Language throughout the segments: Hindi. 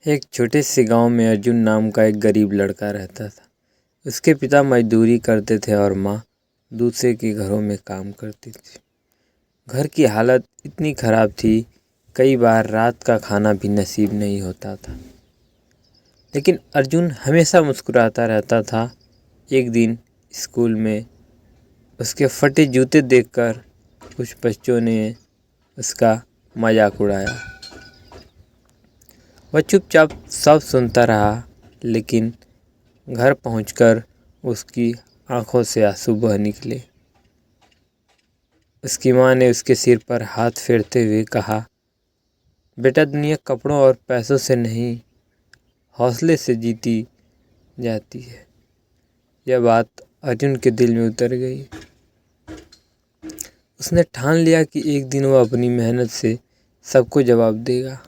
एक छोटे से गांव में अर्जुन नाम का एक गरीब लड़का रहता था। उसके पिता मजदूरी करते थे और माँ दूसरे के घरों में काम करती थी। घर की हालत इतनी खराब थी, कई बार रात का खाना भी नसीब नहीं होता था। लेकिन अर्जुन हमेशा मुस्कुराता रहता था। एक दिन स्कूल में उसके फटे जूते देखकर कुछ बच्चों ने उसका मजाक उड़ाया। वह चुपचाप सब सुनता रहा, लेकिन घर पहुंचकर उसकी आंखों से आंसू बह निकले। उसकी माँ ने उसके सिर पर हाथ फेरते हुए कहा, बेटा, दुनिया कपड़ों और पैसों से नहीं, हौसले से जीती जाती है। यह बात अर्जुन के दिल में उतर गई। उसने ठान लिया कि एक दिन वह अपनी मेहनत से सबको जवाब देगा।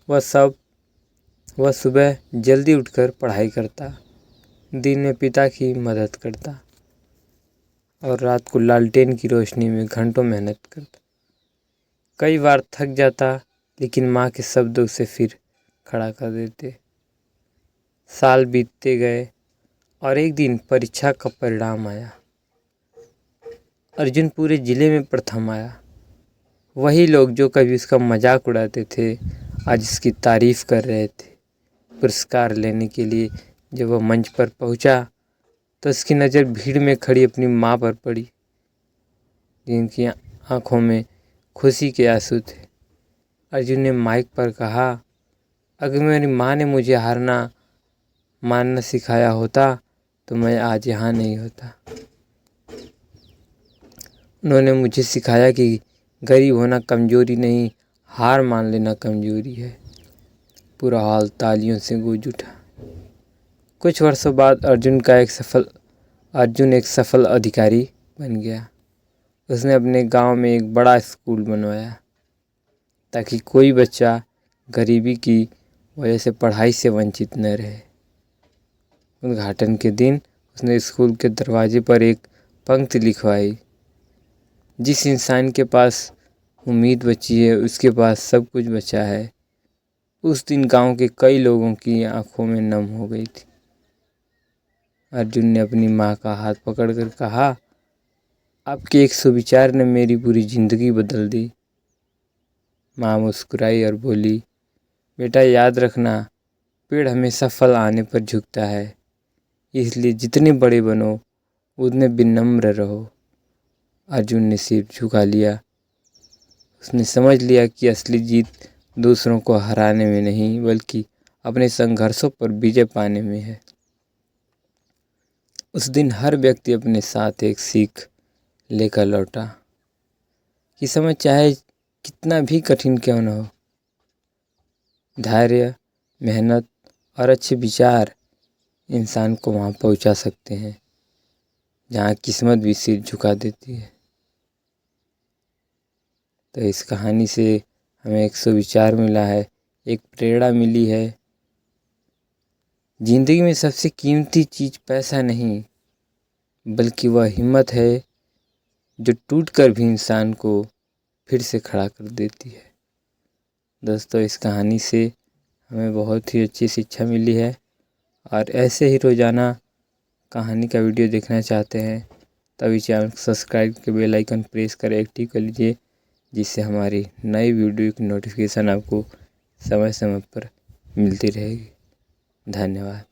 वह सुबह जल्दी उठकर पढ़ाई करता, दिन में पिता की मदद करता और रात को लालटेन की रोशनी में घंटों मेहनत करता। कई बार थक जाता, लेकिन माँ के शब्द उसे फिर खड़ा कर देते। साल बीतते गए और एक दिन परीक्षा का परिणाम आया। अर्जुन पूरे जिले में प्रथम आया। वही लोग जो कभी उसका मजाक उड़ाते थे, आज उसकी तारीफ कर रहे थे। पुरस्कार लेने के लिए जब वह मंच पर पहुंचा, तो उसकी नज़र भीड़ में खड़ी अपनी माँ पर पड़ी, जिनकी आंखों में खुशी के आंसू थे। अर्जुन ने माइक पर कहा, अगर मेरी माँ ने मुझे हारना मानना सिखाया होता तो मैं आज यहाँ नहीं होता। उन्होंने मुझे सिखाया कि गरीब होना कमज़ोरी नहीं, हार मान लेना कमज़ोरी है। पूरा हॉल तालियों से गूंज उठा। कुछ वर्षों बाद अर्जुन एक सफल अधिकारी बन गया। उसने अपने गांव में एक बड़ा स्कूल बनवाया, ताकि कोई बच्चा गरीबी की वजह से पढ़ाई से वंचित न रहे। उद्घाटन के दिन उसने स्कूल के दरवाजे पर एक पंक्ति लिखवाई, जिस इंसान के पास उम्मीद बची है, उसके पास सब कुछ बचा है। उस दिन गांव के कई लोगों की आंखों में नम हो गई थी। अर्जुन ने अपनी माँ का हाथ पकड़कर कहा, आपके एक सुविचार ने मेरी पूरी जिंदगी बदल दी। माँ मुस्कुराई और बोली, बेटा, याद रखना, पेड़ हमेशा फल आने पर झुकता है, इसलिए जितने बड़े बनो उतने विनम्र रहो। अर्जुन ने सिर झुका लिया। उसने समझ लिया कि असली जीत दूसरों को हराने में नहीं, बल्कि अपने संघर्षों पर विजय पाने में है। उस दिन हर व्यक्ति अपने साथ एक सीख लेकर लौटा कि समय चाहे कितना भी कठिन क्यों न हो, धैर्य, मेहनत और अच्छे विचार इंसान को वहाँ पहुँचा सकते हैं जहाँ किस्मत भी सिर झुका देती है। तो इस कहानी से हमें एक सुविचार मिला है, एक प्रेरणा मिली है। जिंदगी में सबसे कीमती चीज़ पैसा नहीं, बल्कि वह हिम्मत है जो टूटकर भी इंसान को फिर से खड़ा कर देती है। दोस्तों, इस कहानी से हमें बहुत ही अच्छी शिक्षा मिली है, और ऐसे ही रोज़ाना कहानी का वीडियो देखना चाहते हैं तभी चैनल को सब्सक्राइब करके बेल आइकन प्रेस कर एक्टिव कर लीजिए, जिससे हमारी नई वीडियो की नोटिफिकेशन आपको समय समय पर मिलती रहेगी। धन्यवाद।